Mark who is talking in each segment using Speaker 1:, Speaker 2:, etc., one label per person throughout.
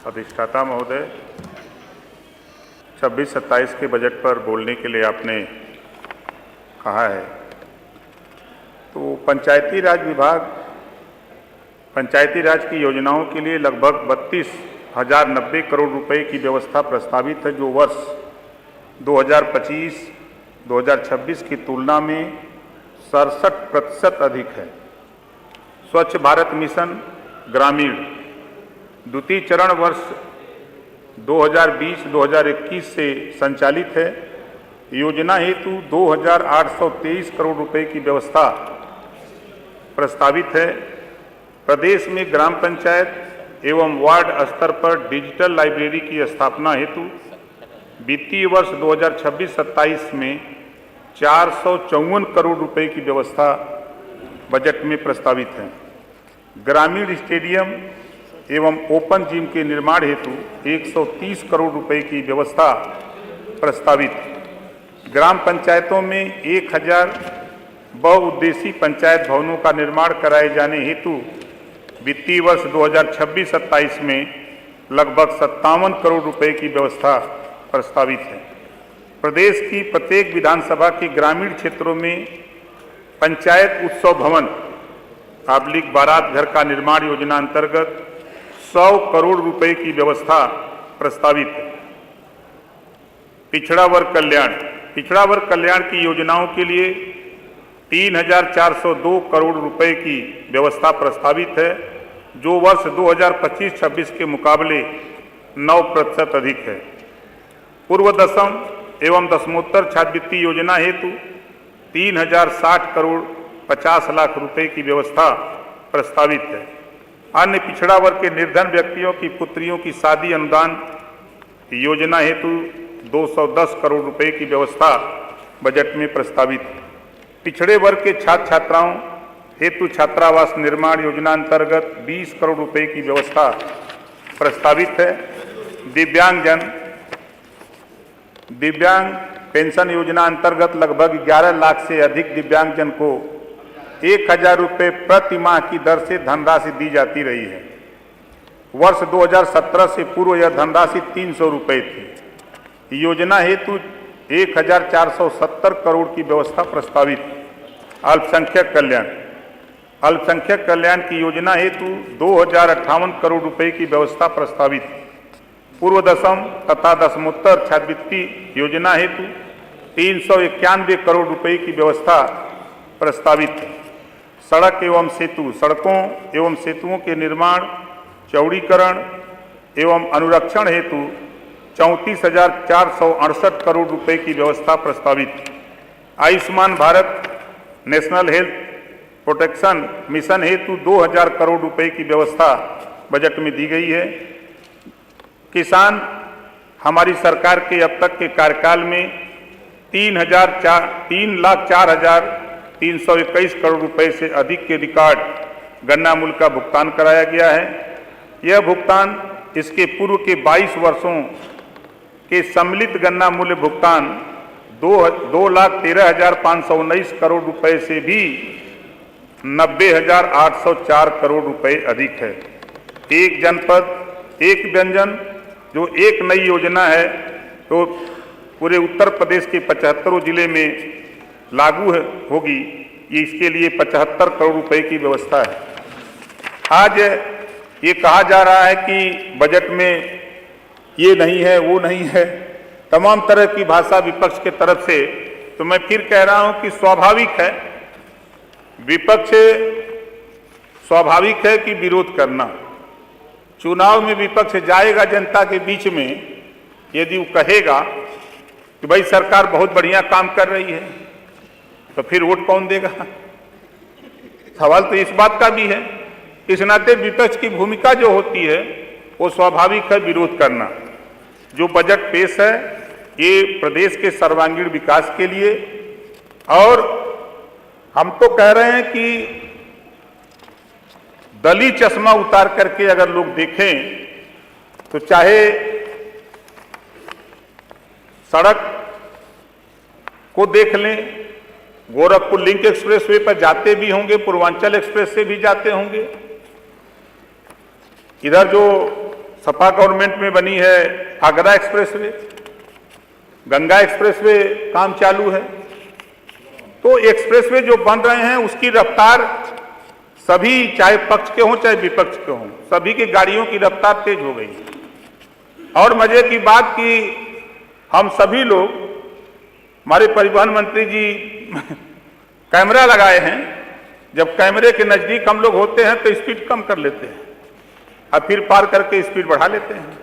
Speaker 1: अधिष्ठाता महोदय, 26-27 के बजट पर बोलने के लिए आपने कहा है। तो पंचायती राज विभाग पंचायती राज की योजनाओं के लिए लगभग 32,090 करोड़ रुपए की व्यवस्था प्रस्तावित है, जो वर्ष 2025-2026 की तुलना में 67% अधिक है। स्वच्छ भारत मिशन ग्रामीण द्वितीय चरण वर्ष 2020-2021 से संचालित है। योजना हेतु 2,823 करोड़ रुपए की व्यवस्था प्रस्तावित है। प्रदेश में ग्राम पंचायत एवं वार्ड स्तर पर डिजिटल लाइब्रेरी की स्थापना हेतु वित्तीय वर्ष 2026-27 में 454 करोड़ रुपए की व्यवस्था बजट में प्रस्तावित है। ग्रामीण स्टेडियम एवं ओपन जिम के निर्माण हेतु 130 करोड़ रुपए की व्यवस्था प्रस्तावित। ग्राम पंचायतों में 1000 बहुउद्देशीय पंचायत भवनों का निर्माण कराए जाने हेतु वित्तीय वर्ष 2026-27 में लगभग 57 करोड़ रुपए की व्यवस्था प्रस्तावित है। प्रदेश की प्रत्येक विधानसभा के ग्रामीण क्षेत्रों में पंचायत उत्सव भवन / बारात घर का निर्माण योजना अंतर्गत 100 करोड़ रुपए की व्यवस्था प्रस्तावित है। पिछड़ा वर्ग कल्याण की योजनाओं के लिए 3,402 करोड़ रुपए की व्यवस्था प्रस्तावित है, जो वर्ष 2025-26 के मुकाबले 9% अधिक है। पूर्व दसम एवं दसमोत्तर छात्रवृत्ति योजना हेतु 3,060 करोड़ 50 लाख रुपए की व्यवस्था प्रस्तावित है। अन्य पिछड़ा वर्ग के निर्धन व्यक्तियों की पुत्रियों की शादी अनुदान योजना हेतु 210 करोड़ रुपए की व्यवस्था बजट में प्रस्तावित है। पिछड़े वर्ग के छात्र छात्राओं हेतु छात्रावास निर्माण योजना अंतर्गत 20 करोड़ रुपए की व्यवस्था प्रस्तावित है। दिव्यांग पेंशन योजना अंतर्गत लगभग 11 लाख से अधिक दिव्यांगजन को 1,000 रुपये प्रति माह की दर से धनराशि दी जाती रही है। वर्ष 2017 से पूर्व यह धनराशि 300 रुपये थी। योजना हेतु 1,470 करोड़ की व्यवस्था प्रस्तावित। अल्पसंख्यक कल्याण की योजना हेतु 2,058 करोड़ रुपए की व्यवस्था प्रस्तावित। पूर्व दसम तथा दसमोत्तर छात्रवृत्ति योजना हेतु 391 करोड़ रुपए की व्यवस्था प्रस्तावित है। सड़कों एवं सेतुओं के निर्माण, चौड़ीकरण एवं अनुरक्षण हेतु 34,468 करोड़ रुपए की व्यवस्था प्रस्तावित। Ayushman Bharat national health protection mission हेतु 2,000 करोड़ रुपए की व्यवस्था बजट में दी गई है। किसान हमारी सरकार के अब तक के कार्यकाल में 3,04,321 करोड़ रुपए से अधिक के रिकॉर्ड गन्ना मूल्य का भुगतान कराया गया है। यह भुगतान इसके पूर्व के 22 वर्षों के सम्मिलित गन्ना मूल्य भुगतान 2,13,519 करोड़ रुपए से भी 90,804 करोड़ रुपए अधिक है। एक जनपद एक व्यंजन जो एक नई योजना है, तो पूरे उत्तर प्रदेश के 75 जिले में लागू होगी। इसके लिए 75 करोड़ रुपए की व्यवस्था है। आज ये कहा जा रहा है कि बजट में ये नहीं है, वो नहीं है, तमाम तरह की भाषा विपक्ष के तरफ से। तो मैं फिर कह रहा हूं कि स्वाभाविक है कि विरोध करना। चुनाव में विपक्ष जाएगा जनता के बीच में, यदि वो कहेगा कि भाई सरकार बहुत बढ़िया काम कर रही है, तो फिर वोट कौन देगा? सवाल तो इस बात का भी है। इस नाते विपक्ष की भूमिका जो होती है वो स्वाभाविक है, विरोध करना। जो बजट पेश है ये प्रदेश के सर्वांगीण विकास के लिए, और हम तो कह रहे हैं कि दलीय चश्मा उतार करके अगर लोग देखें तो चाहे सड़क को देख लें, गोरखपुर लिंक एक्सप्रेसवे पर जाते भी होंगे, पूर्वांचल एक्सप्रेस से भी जाते होंगे। इधर जो सपा गवर्नमेंट में बनी है आगरा एक्सप्रेसवे, गंगा एक्सप्रेसवे काम चालू है। तो एक्सप्रेसवे जो बन रहे हैं उसकी रफ्तार सभी, चाहे पक्ष के हों चाहे विपक्ष के हों, सभी की गाड़ियों की रफ्तार तेज हो गई। और मजे की बात कि हम सभी लोग, हमारे परिवहन मंत्री जी कैमरा लगाए हैं, जब कैमरे के नजदीक हम लोग होते हैं तो स्पीड कम कर लेते हैं और फिर पार करके स्पीड बढ़ा लेते हैं।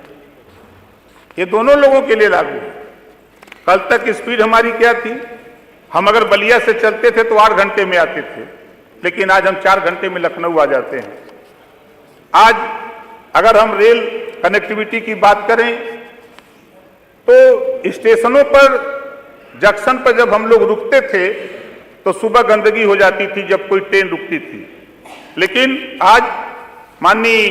Speaker 1: ये दोनों लोगों के लिए लागू है। कल तक स्पीड हमारी क्या थी, हम अगर बलिया से चलते थे तो 8 घंटे में आते थे, लेकिन आज हम 4 घंटे में लखनऊ आ जाते हैं। आज अगर हम रेल कनेक्टिविटी की बात करें तो स्टेशनों पर, जंक्शन पर जब हम लोग रुकते थे तो सुबह गंदगी हो जाती थी जब कोई ट्रेन रुकती थी, लेकिन आज माननीय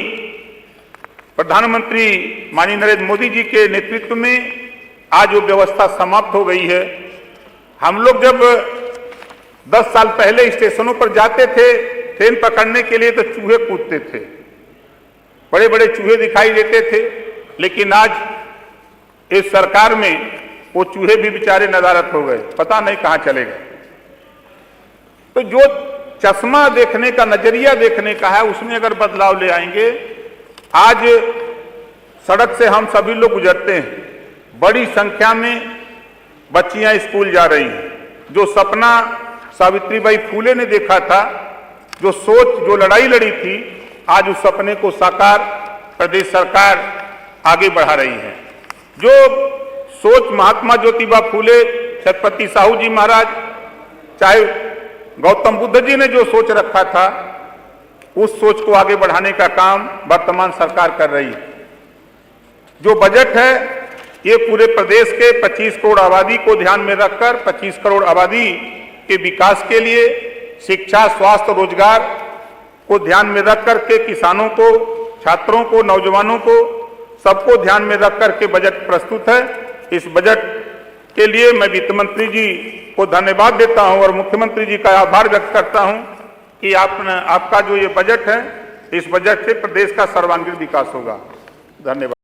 Speaker 1: प्रधानमंत्री माननीय नरेंद्र मोदी जी के नेतृत्व में आज वो व्यवस्था समाप्त हो गई है। हम लोग जब 10 साल पहले स्टेशनों पर जाते थे ट्रेन पकड़ने के लिए तो चूहे कूदते थे, बड़े बड़े चूहे दिखाई देते थे, लेकिन आज इस सरकार में वो चूहे भी बेचारे नदारत हो गए, पता नहीं कहां चले गए। तो जो चश्मा देखने का, नजरिया देखने का है, उसमें अगर बदलाव ले आएंगे। आज सड़क से हम सभी लोग गुजरते हैं, बड़ी संख्या में बच्चियां स्कूल जा रही हैं। जो सपना सावित्रीबाई फूले ने देखा था, जो सोच, जो लड़ाई लड़ी थी, आज उस सपने को साकार प्रदेश सरकार आगे बढ़ा रही है। जो सोच महात्मा ज्योतिबा फूले, छत्रपति साहू जी महाराज, चाहे गौतम बुद्ध जी ने जो सोच रखा था, उस सोच को आगे बढ़ाने का काम वर्तमान सरकार कर रही है। जो बजट है ये पूरे प्रदेश के 25 करोड़ आबादी को ध्यान में रखकर 25 करोड़ आबादी के विकास के लिए, शिक्षा, स्वास्थ्य, रोजगार को ध्यान में रख करके किसानों को, छात्रों को, नौजवानों को, सबको ध्यान में रख करके बजट प्रस्तुत है। इस बजट के लिए मैं वित्त मंत्री जी को धन्यवाद देता हूं और मुख्यमंत्री जी का आभार व्यक्त करता हूं कि आपका जो ये बजट है, इस बजट से प्रदेश का सर्वांगीण विकास होगा। धन्यवाद।